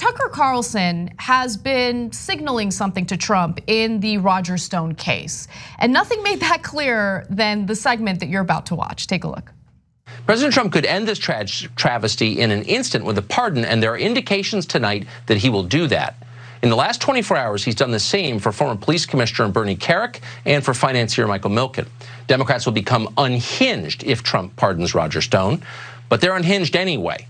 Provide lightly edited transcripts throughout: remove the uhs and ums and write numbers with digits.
Tucker Carlson has been signaling something to Trump in the Roger Stone case. And nothing made that clearer than the segment that you're about to watch. Take a look. President Trump could end this travesty in an instant with a pardon, and there are indications tonight that he will do that. In the last 24 hours, he's done the same for former police commissioner Bernie Kerik and for financier Michael Milken. Democrats will become unhinged if Trump pardons Roger Stone, but they're unhinged anyway.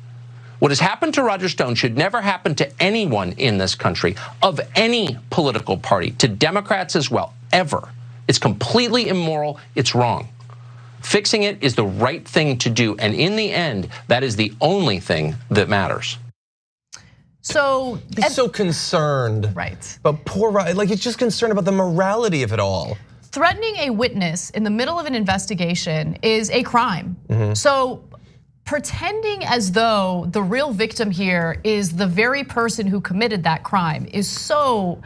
What has happened to Roger Stone should never happen to anyone in this country, of any political party, to Democrats as well, ever. It's completely immoral. It's wrong. Fixing it is the right thing to do, and in the end, that is the only thing that matters. So he's so concerned, right? But poor, like he's just concerned about the morality of it all. Threatening a witness in the middle of an investigation is a crime. So pretending as though the real victim here is the very person who committed that crime is so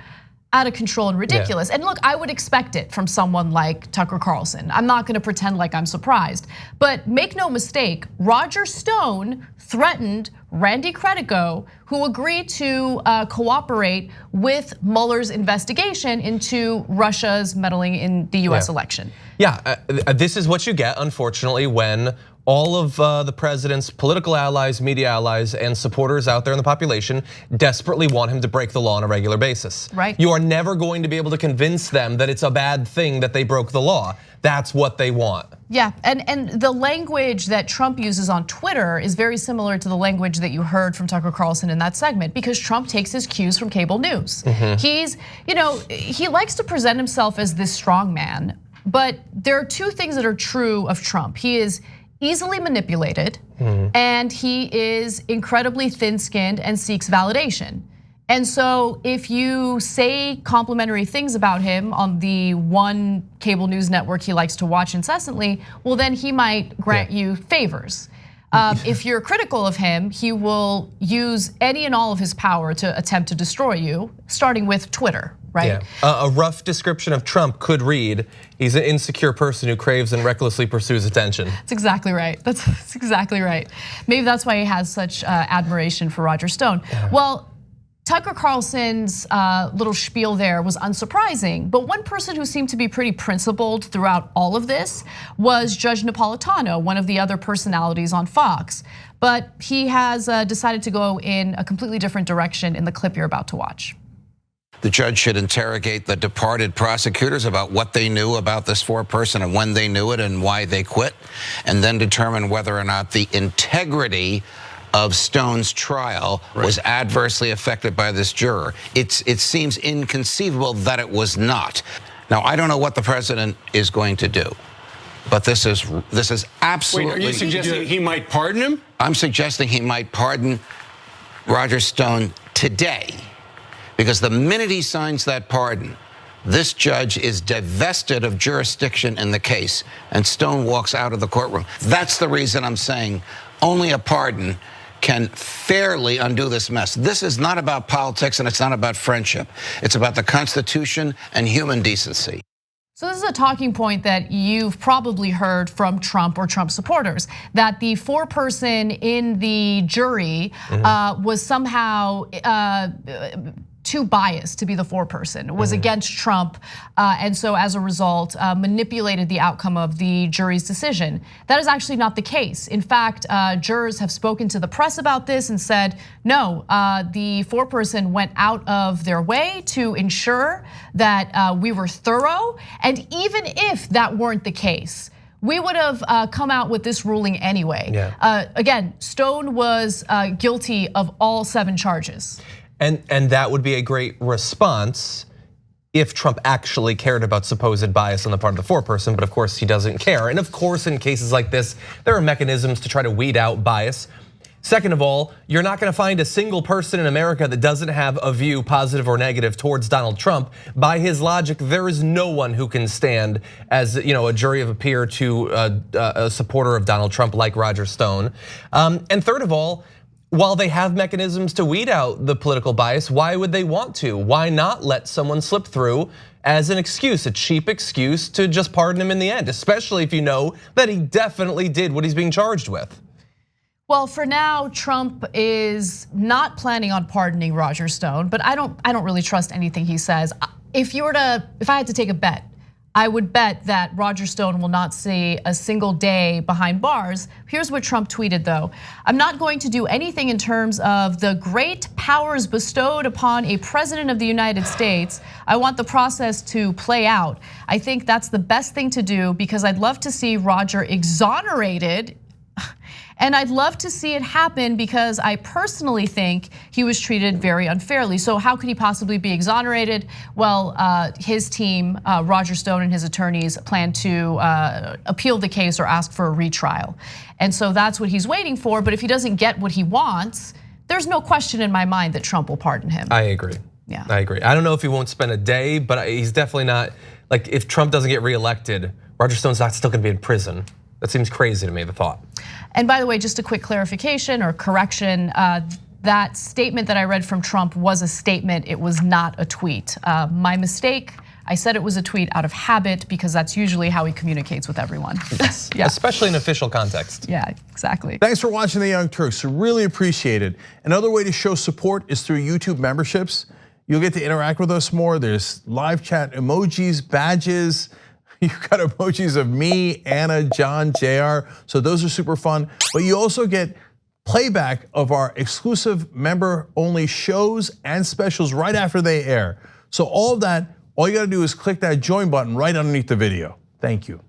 out of control and ridiculous. And look, I would expect it from someone like Tucker Carlson. I'm not gonna pretend like I'm surprised. But make no mistake, Roger Stone threatened Randy Credico, who agreed to cooperate with Mueller's investigation into Russia's meddling in the US election. Yeah, this is what you get, unfortunately, when all of the president's political allies, media allies, and supporters out there in the population desperately want him to break the law on a regular basis. Right. You are never going to be able to convince them that it's a bad thing that they broke the law. That's what they want. Yeah, and the language that Trump uses on Twitter is very similar to the language that you heard from Tucker Carlson in that segment, because Trump takes his cues from cable news. He's, he likes to present himself as this strong man, but there are two things that are true of Trump. He is easily manipulated, and he is incredibly thin-skinned and seeks validation. And so if you say complimentary things about him on the one cable news network he likes to watch incessantly, well then he might grant you favors. If you're critical of him, he will use any and all of his power to attempt to destroy you, starting with Twitter. Right? Yeah. A rough description of Trump could read, he's an insecure person who craves and recklessly pursues attention. That's exactly right. That's exactly right. Maybe that's why he has such admiration for Roger Stone. Well, Tucker Carlson's little spiel there was unsurprising, but one person who seemed to be pretty principled throughout all of this was Judge Napolitano, one of the other personalities on Fox. But he has decided to go in a completely different direction in the clip you're about to watch. The judge should interrogate the departed prosecutors about what they knew about this foreperson and when they knew it and why they quit, and then determine whether or not the integrity of Stone's trial was adversely affected by this juror. It seems inconceivable that it was not. Now, I don't know what the president is going to do, but this is absolutely. Wait, are you suggesting he might pardon him? I'm suggesting he might pardon Roger Stone today. Because the minute he signs that pardon, this judge is divested of jurisdiction in the case, and Stone walks out of the courtroom. That's the reason I'm saying only a pardon can fairly undo this mess. This is not about politics and it's not about friendship. It's about the Constitution and human decency. So this is a talking point that you've probably heard from Trump or Trump supporters, that the foreperson in the jury was somehow too biased to be the foreperson, was against Trump, and so as a result manipulated the outcome of the jury's decision. That is actually not the case. In fact, jurors have spoken to the press about this and said, no, the foreperson went out of their way to ensure that we were thorough, and even if that weren't the case, we would have come out with this ruling anyway. Again, Stone was guilty of all 7 charges. And that would be a great response if Trump actually cared about supposed bias on the part of the foreperson, but of course he doesn't care. And of course, in cases like this, there are mechanisms to try to weed out bias. Second of all, you're not gonna find a single person in America that doesn't have a view, positive or negative, towards Donald Trump. By his logic, there is no one who can stand as a jury of a peer to a supporter of Donald Trump like Roger Stone. And third of all, while they have mechanisms to weed out the political bias, why would they want to? Why not let someone slip through as an excuse, a cheap excuse to just pardon him in the end, especially if you know that he definitely did what he's being charged with? Well, for now, Trump is not planning on pardoning Roger Stone, but I don't really trust anything he says. If I had to take a bet, I would bet that Roger Stone will not see a single day behind bars. Here's what Trump tweeted though. I'm not going to do anything in terms of the great powers bestowed upon a president of the United States. I want the process to play out. I think that's the best thing to do because I'd love to see Roger exonerated. And I'd love to see it happen because I personally think he was treated very unfairly. So how could he possibly be exonerated? Well, his team, Roger Stone and his attorneys, plan to appeal the case or ask for a retrial. And so that's what he's waiting for. But if he doesn't get what he wants, there's no question in my mind that Trump will pardon him. I agree. Yeah, I agree. I don't know if he won't spend a day, but he's definitely not, like if Trump doesn't get reelected, Roger Stone's not still gonna be in prison. That seems crazy to me, the thought. And by the way, just a quick clarification or correction, that statement that I read from Trump was a statement, it was not a tweet. My mistake, I said it was a tweet out of habit because that's usually how he communicates with everyone. Yes, yeah. Especially in official context. Yeah, exactly. Thanks for watching the Young Turks, really appreciate it. Another way to show support is through YouTube memberships. You'll get to interact with us more. There's live chat emojis, badges. You got emojis of me, Anna, John, JR, so those are super fun. But you also get playback of our exclusive member-only shows and specials right after they air. So all of that, all you gotta do is click that join button right underneath the video. Thank you.